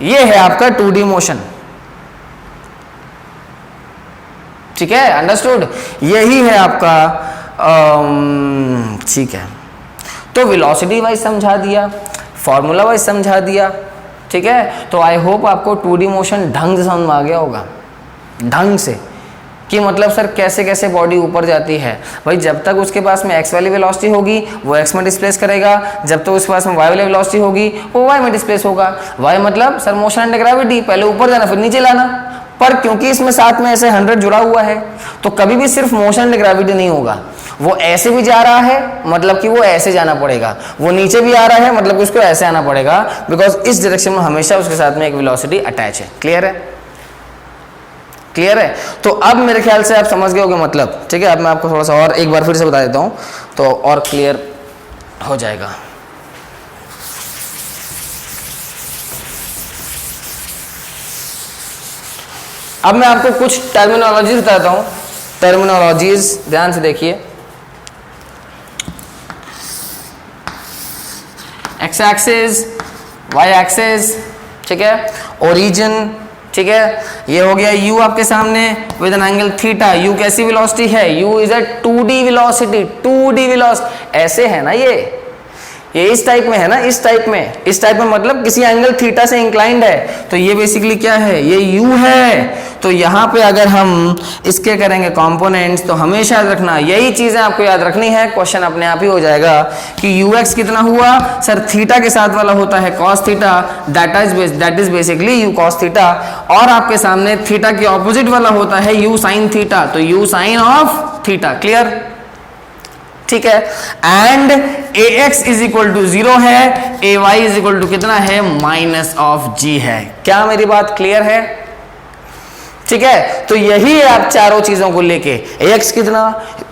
ये है आपका 2D मोशन। ठीक है, अंडरस्टूड? यही है आपका ठीक है, तो वेलोसिटी वाइज समझा दिया, फॉर्मूला वाइज समझा दिया। ठीक है, तो आई होप आपको 2D मोशन ढंग से समझ में आ गया होगा, ढंग से, कि मतलब सर कैसे कैसे बॉडी ऊपर जाती है। भाई जब तक उसके पास में x वाली वेलोसिटी होगी वो x में डिस्प्लेस करेगा, जब तक उसके पास में y वाली वेलोसिटी होगी वो y में डिस्प्लेस होगा। y मतलब सर मोशन अंडर ग्रेविटी, पहले ऊपर जाना फिर नीचे लाना। पर क्योंकि इसमें साथ में ऐसे 100 जुड़ा हुआ है तो कभी भी सिर्फ मोशन अंडर ग्रेविटी नहीं होगा, वो ऐसे भी जा रहा है मतलब कि वो ऐसे जाना पड़ेगा, वो नीचे भी आ रहा है मतलब कि उसको ऐसे आना पड़ेगा, बिकॉज इस डायरेक्शन में हमेशा उसके साथ में एक वेलोसिटी अटैच है। क्लियर है? क्लियर है? तो अब मेरे ख्याल से आप समझ गए होंगे मतलब। ठीक है, अब मैं आपको थोड़ा सा और एक बार फिर से बता देता हूं तो और क्लियर हो जाएगा। अब मैं आपको कुछ टर्मिनोलॉजीज बताता हूं। टर्मिनोलॉजीज ध्यान से देखिए। एक्स एक्सिस, वाई एक्सिस, ठीक है, ओरिजिन, ठीक है, ये हो गया u आपके सामने with an angle theta. u कैसी वेलोसिटी है? u is a 2D velocity, 2D velocity. ऐसे है ना, ये इस टाइप में है ना, इस टाइप में मतलब किसी एंगल थीटा से इंक्लाइंड है। तो ये बेसिकली क्या है, ये u है। तो यहाँ पे अगर हम इसके करेंगे कंपोनेंट्स तो हमेशा याद रखना, यही चीजें आपको याद रखनी है, क्वेश्चन अपने आप ही हो जाएगा कि ux कितना हुआ सर, थीटा के साथ वाला होता है cos theta, that is basically u cos theta, और आपके सामने थीटा के ऑपोजिट वाला होता है u sin थीटा, तो u sin of theta. Clear? ठीक है, and ax is equal to 0 है, ay इज इक्वल टू कितना है, माइनस ऑफ g है। क्या मेरी बात क्लियर है? ठीक है, तो यही है आप चारों चीजों को लेके, ax कितना,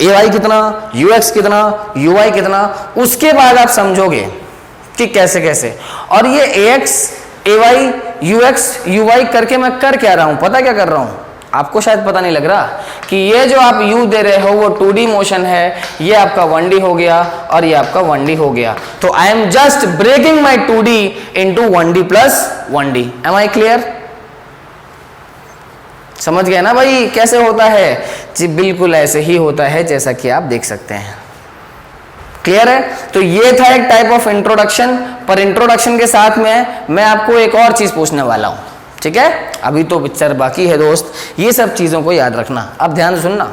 ay कितना, ux कितना, uy कितना, उसके बाद आप समझोगे कि कैसे कैसे। और ये ax, ay, ux, uy करके मैं कर क्या रहा हूं, पता क्या कर रहा हूं? आपको शायद पता नहीं लग रहा कि ये जो आप u दे रहे हो वो 2D मोशन है, ये आपका 1D हो गया और ये आपका 1D हो गया। तो I am just breaking my 2D into 1D plus 1D। Am I clear? समझ गए ना भाई कैसे होता है? जी बिल्कुल ऐसे ही होता है जैसा कि आप देख सकते हैं। क्लियर है? तो ये था एक टाइप ऑफ इंट्रोडक्शन, पर इंट्रोडक्शन के साथ में मैं आपको एक और चीज पूछने वाला हूं। ठीक है, अभी तो पिक्चर बाकी है दोस्त, ये सब चीजों को याद रखना। अब ध्यान से सुनना,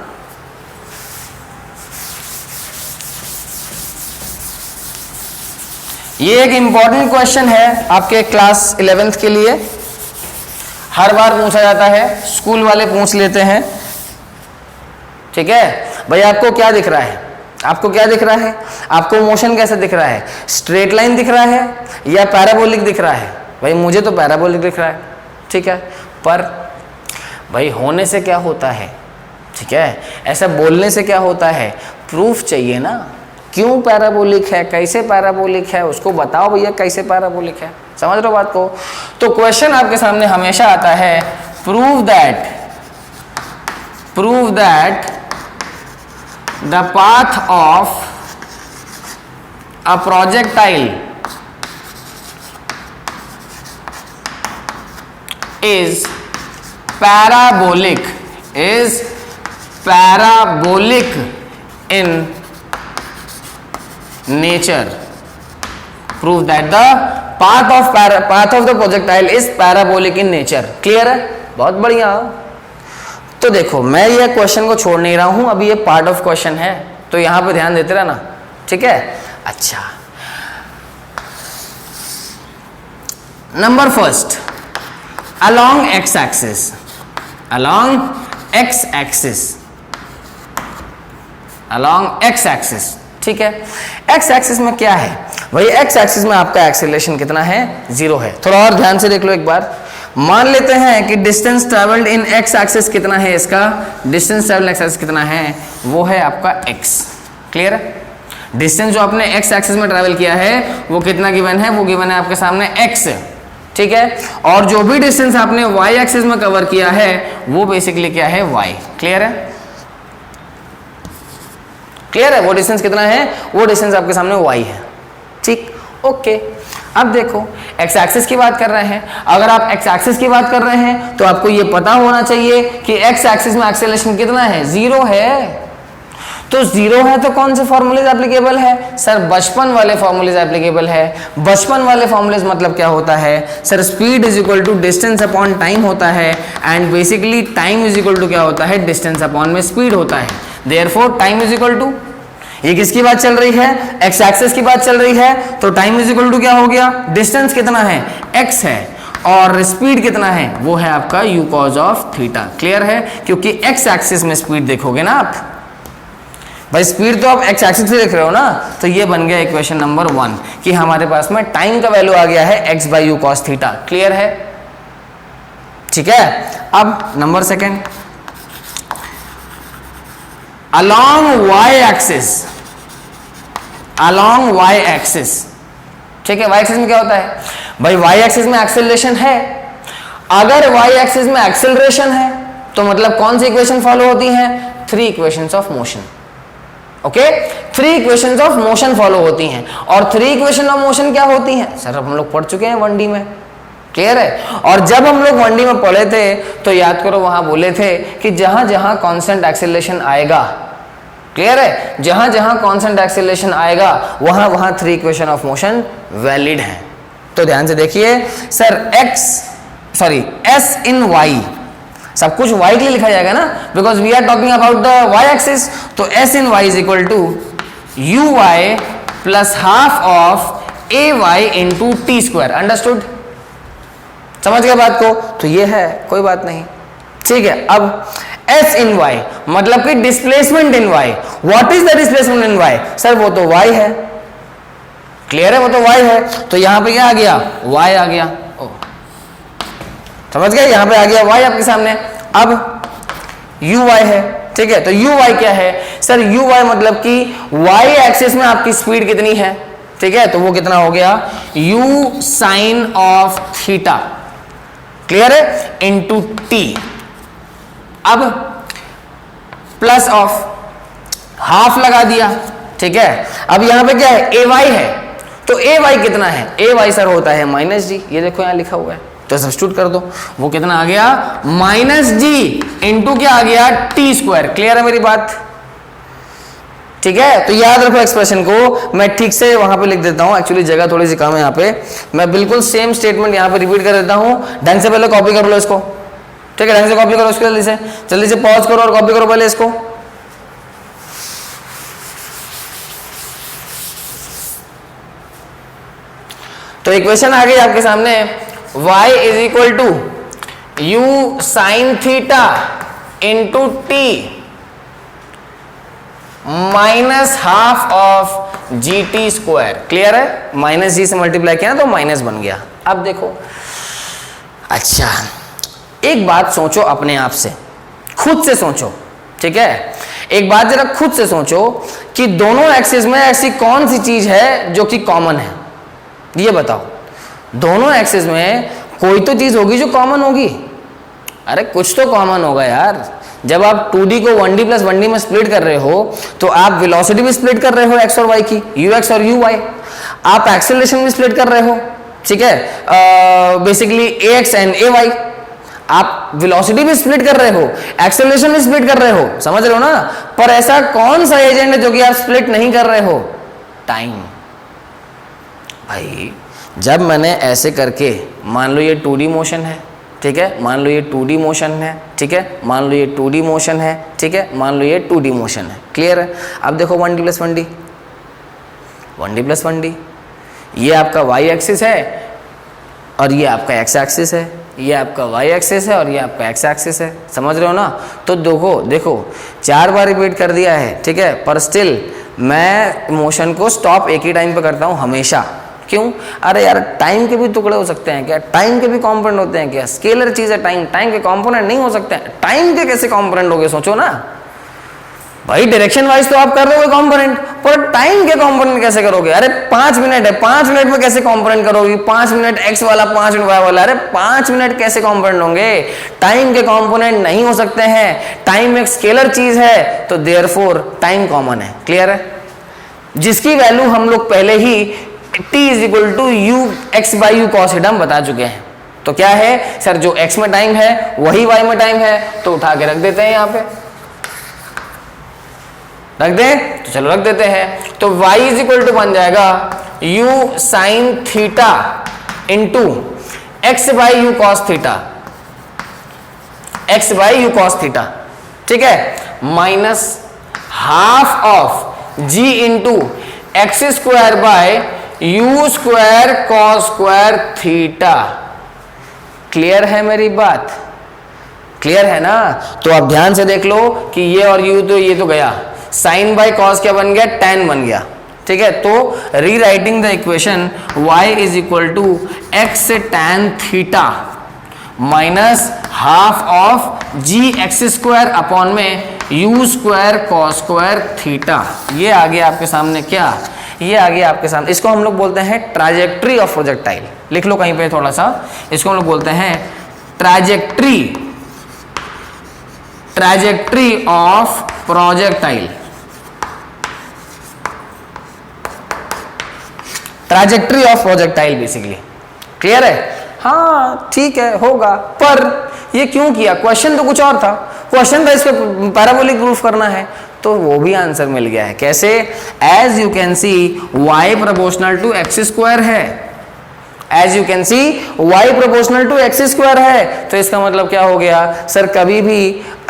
ये एक इंपॉर्टेंट क्वेश्चन है आपके क्लास 11th के लिए, हर बार पूछा जाता है, स्कूल वाले पूछ लेते हैं। ठीक है भाई, आपको क्या दिख रहा है? आपको क्या दिख रहा है? आपको मोशन कैसे दिख रहा है? स्ट्रेट लाइन दिख रहा है या पैराबोलिक दिख रहा है? भाई मुझे तो पैराबोलिक दिख रहा है। ठीक है, पर भाई होने से क्या होता है? ठीक है, ऐसा बोलने से क्या होता है? प्रूफ चाहिए ना, क्यों पैराबोलिक है, कैसे पैराबोलिक है, उसको बताओ भैया कैसे पैराबोलिक है। समझ रहे हो बात को? तो क्वेश्चन आपके सामने हमेशा आता है, prove that the path of a projectile is parabolic in nature. Prove that the path of the projectile is parabolic in nature. Clear है? बहुत बढ़िया। तो देखो मैं ये क्वेश्चन को छोड़ नहीं रहा हूं, अभी ये पार्ट ऑफ क्वेश्चन है, तो यहां पे ध्यान देते रहना। ठीक है, अच्छा, number first, along x axis। ठीक है, x axis में क्या है भाई? x axis में आपका एक्सेलरेशन कितना है? 0 है। थोड़ा और ध्यान से देख लो एक बार। मान लेते हैं कि distance travelled in x axis कितना है, इसका डिस्टेंस ट्रेवल्ड x axis कितना है, वो है आपका x। क्लियर है? डिस्टेंस जो आपने x axis में ट्रेवल किया है वो कितना गिवन है? वो गिवन है आपके सामने x। ठीक है, और जो भी डिस्टेंस आपने y एक्सिस में कवर किया है वो बेसिकली क्या है? y। क्लियर है? क्लियर है? वो डिस्टेंस कितना है? वो डिस्टेंस आपके सामने y है। ठीक, ओके। अब देखो x एक्सिस की बात कर रहे हैं, अगर आप x एक्सिस की बात कर रहे हैं तो आपको ये पता होना चाहिए कि x एक्सिस में एक्सेलरेशन कितना है? 0 है। तो 0 है तो कौन से फॉर्मूलेज एप्लीकेबल है? सर बचपन वाले फॉर्मूलेज एप्लीकेबल है। बचपन वाले फॉर्मूलेज मतलब क्या होता है? Sir speed is equal to distance upon time होता है, and basically time is equal to क्या होता है? डिस्टेंस अपॉन में स्पीड होता है। Therefore time is equal to, ये किसकी बात चल रही है? एक्स एक्सिस की बात चल रही है, तो टाइम इज इक्वल टू क्या हो गया? डिस्टेंस कितना है? x है, और स्पीड कितना है? वो है आपका u cos of theta. Clear है? क्योंकि x एक्सिस में स्पीड देखोगे ना आप भाई, स्पीड तो आप x एक्सिस से देख रहे हो ना, तो ये बन गया इक्वेशन नंबर 1 कि हमारे पास में टाइम का वैल्यू आ गया है x by u cos theta. Clear है? ठीक है, अब number second, along y axis। ठीक है, y एक्सिस में क्या होता है भाई? y एक्सिस में एक्सेलरेशन है। अगर y एक्सिस में एक्सेलरेशन है तो मतलब कौन सी इक्वेशन फॉलो होती है? 3 equations of motion. Okay, 3 equations of motion follow होती हैं। और 3 इक्वेशन ऑफ मोशन क्या होती हैं? सर अब हम लोग पढ़ चुके हैं 1D में। क्लियर है? और जब हम लोग 1D में पढ़े थे तो याद करो वहां बोले थे कि जहां जहां कांस्टेंट एक्सेलरेशन आएगा, क्लियर है, जहां जहां कांस्टेंट एक्सेलरेशन आएगा वहां वहां 3 इक्वेशन ऑफ मोशन वैलिड हैं। तो ध्यान से देखिए सर, एस इन वाई, सब कुछ y के लिए लिखा जाएगा ना, because we are talking about the y axis. तो s in y is equal to u y plus half of a y into t square. Understood? समझ गए बात को? तो ये है, कोई बात नहीं। ठीक है, अब एस इन वाई, मतलब कि displacement in y. What is the displacement in y? Sir वो तो वाई है, क्लियर है, वो तो वाई है, तो यहां पे क्या आ गया? वाई आ गया। समझ गए? यहां पे आ गया वाई आपके सामने। अब यू वाई है, ठीक है, तो यू वाई क्या है? सर यू वाई मतलब कि वाई एक्सिस में आपकी स्पीड कितनी है, ठीक है, तो वो कितना हो गया? U sine of theta, clear है, इनटू टी। अब प्लस ऑफ हाफ लगा दिया, ठीक है। अब यहां पे क्या है? ए वाई है, तो ए वाई कितना है? ए वाई सर होता है माइनस जी, ये देखो यहां लिखा हुआ है, तो सब्स्टिट्यूट कर दो, वो कितना आ गया? माइनस जी इंटू क्या आ गया? T square. क्लियर है मेरी बात? ठीक है, तो याद रखो एक्सप्रेशन को। मैं ठीक से वहां पे लिख देता हूं, एक्चुअली जगह थोड़ी सी कम है यहाँ पे, मैं बिल्कुल सेम स्टेटमेंट यहाँ पे रिपीट कर देता हूं। ढंग से पहले कॉपी कर लो इसको, ठीक है, ढंग से कॉपी करो इसको, जल्दी से पॉज करो और कॉपी करो पहले इसको। तो इक्वेशन आ गई आपके सामने, y is equal to u sine theta into t minus half of g t square. Clear है? माइनस जी से मल्टीप्लाई किया ना तो माइनस बन गया। अब देखो, अच्छा एक बात सोचो अपने आप से, खुद से सोचो, ठीक है, एक बात जरा खुद से सोचो कि दोनों एक्सिस में ऐसी कौन सी चीज है जो कि कॉमन है? ये बताओ, दोनों एक्सिस में कोई तो चीज होगी जो कॉमन होगी। अरे कुछ तो कॉमन होगा यार। जब आप 2D को 1D प्लस 1D में स्प्लिट कर रहे हो तो आप वेलोसिटी भी स्प्लिट कर रहे हो एक्स और वाई की, यू एक्स और यू वाई। आप एक्सेलरेशन भी स्प्लिट कर रहे हो, ठीक है, basically a x and a y. आप वेलोसिटी भी स्प्लिट कर रहे हो, एक्सेलरेशन भी स्प्लिट कर रहे हो, समझ रहे हो ना? पर ऐसा कौन सा एजेंट है जो कि आप स्प्लिट नहीं कर रहे हो? टाइम। भाई जब मैंने ऐसे करके, मान लो ये 2D मोशन है, ठीक है, मान लो ये 2D मोशन है, ठीक है, मान लो ये 2D मोशन है, ठीक है, मान लो ये 2D मोशन है। क्लियर है? अब देखो 1D plus 1D, 1D plus 1D, ये आपका y एक्सिस है और ये आपका x एक्सिस है, ये आपका y एक्सिस है और ये आपका x एक्सिस है। समझ रहे हो ना? तो देखो 4 बार रिपीट कर दिया है, ठीक है, पर स्टिल मैं मोशन को स्टॉप एक ही टाइम पे करता हूँ हमेशा। क्यों? अरे यार टाइम के भी टुकड़े हो सकते हैं क्या? टाइम के भी कंपोनेंट होते हैं क्या? स्केलर चीज है टाइम, टाइम के कंपोनेंट नहीं हो सकते हैं। टाइम के कैसे कंपोनेंट होंगे? सोचो ना भाई, डायरेक्शन वाइज तो आप कर रहे हो कंपोनेंट, पर टाइम के कंपोनेंट कैसे करोगे? अरे 5 मिनट है, 5 मिनट में कैसे कंपोनेंट करोगे? 5 मिनट एक्स वाला, 5 मिनट वाई वाला, अरे 5 मिनट कैसे कंपोनेंट होंगे? टाइम के कंपोनेंट नहीं हो सकते हैं। टाइम एक स्केलर चीज है, तो देयरफॉर टाइम कॉमन है। क्लियर है? जिसकी वैल्यू हम लोग पहले ही t is equal to u x by u cos theta हम बता चुके हैं। तो क्या है सर, जो x में टाइम है वही y में टाइम है, तो उठा के रख देते हैं, यहां पे रख दें, तो चलो रख देते हैं। तो y इज इक्वल टू बन जाएगा u sign theta into x by u cos theta, x by u cos theta, ठीक है, minus half of g into x square by you square cos square theta. Clear है मेरी बात? Clear है ना? तो आप ध्यान से देख लो कि ये और यू, तो ये तो गया, साइन बाय कॉस क्या बन गया? tan बन गया, ठीक है। तो rewriting the equation y is equal to x tan theta minus half of g x square upon में u square cos square theta. ये आ गया आपके सामने क्या? ये आ गया आपके सामने, इसको हम लोग बोलते हैं ट्राजेक्ट्री ऑफ प्रोजेक्टाइल। लिख लो कहीं पे थोड़ा सा, इसको हम लोग बोलते हैं trajectory of projectile, trajectory of projectile basically. Clear है? हाँ ठीक है, होगा, पर ये क्यों किया? क्वेश्चन तो कुछ और था, क्वेश्चन था इसको पैराबोलिक प्रूफ करना है, तो वो भी आंसर मिल गया है। कैसे? As you can see y proportional to x square है, as you can see y proportional to x square है। तो इसका मतलब क्या हो गया सर? कभी भी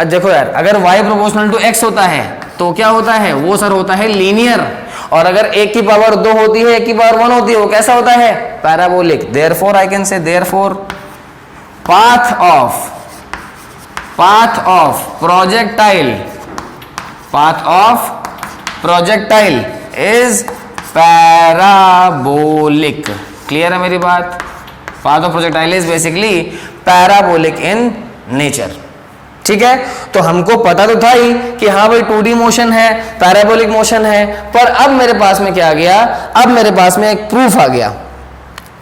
देखो यार, अगर y प्रोपोर्शनल टू x होता है तो क्या होता है? वो सर होता है लीनियर, और अगर 1 की पावर 2 होती है, 1 की पावर 1 होती है, वो कैसा होता है? Parabolic. Therefore I can say therefore path of path of projectile is parabolic. Clear है मेरी बात? Path of projectile is basically parabolic in nature. ठीक है, तो हमको पता तो था ही कि हाँ भाई 2D मोशन है, पैराबोलिक मोशन है, पर अब मेरे पास में क्या आ गया, अब मेरे पास में एक प्रूफ आ गया।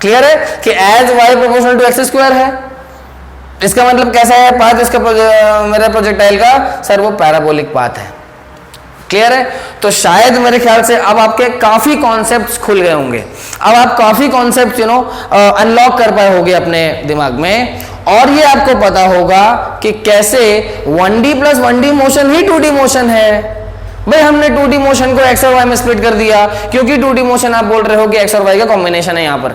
क्लियर है कि as y proportional to x square है। इसका मतलब कैसा है पाथ इसका मेरे प्रोजेक्टाइल का? सर वो पैराबोलिक पाथ है। क्लियर है? तो शायद मेरे ख्याल से अब आपके काफी कॉन्सेप्ट्स खुल गए होंगे, अब आप काफी कॉन्सेप्ट्स अनलॉक कर पाए होंगे अपने दिमाग में, और ये आपको पता होगा कि कैसे 1D प्लस 1D मोशन ही 2D मोशन है। भाई हमने 2D मोशन को x और y में स्प्लिट कर दिया, क्योंकि 2D मोशन आप बोल रहे हो कि x और y का कॉम्बिनेशन है यहां पर।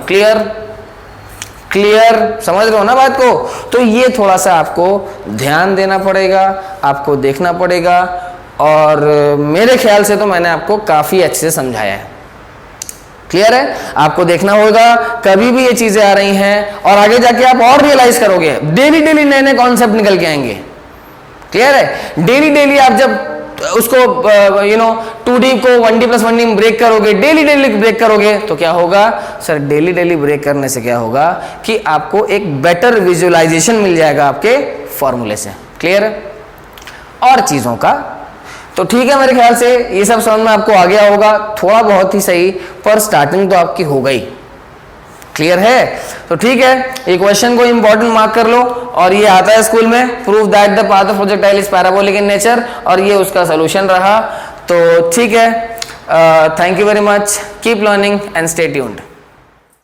क्लियर समझ रहे हो ना बात को? तो ये थोड़ा सा आपको ध्यान देना पड़ेगा, आपको देखना पड़ेगा, और मेरे ख्याल से तो मैंने आपको काफी अच्छे से समझाया है। क्लियर है? आपको देखना होगा कभी भी ये चीजें आ रही हैं, और आगे जाके आप और रियलाइज करोगे, डेली नए नए कॉन्सेप्ट निकल के आएंगे। क्लियर है? डेली आप जब उसको 2D को 1D प्लस 1D में ब्रेक करोगे, डेली ब्रेक करोगे, तो क्या होगा सर? डेली ब्रेक करने से क्या होगा कि आपको एक बेटर विजुअलाइजेशन मिल जाएगा आपके फॉर्मूले से। क्लियर है? और चीजों का तो ठीक है, मेरे ख्याल से ये सब समझ में आपको आ गया होगा, थोड़ा बहुत ही सही, पर स्टार्टिंग तो आपकी हो गई। क्लियर है? तो ठीक है, ये क्वेश्चन को इंपॉर्टेंट मार्क कर लो, और ये आता है स्कूल में, prove that the path of projectile is parabolic in nature, और ये उसका सोल्यूशन रहा। तो ठीक है, thank you very much, keep learning and stay tuned.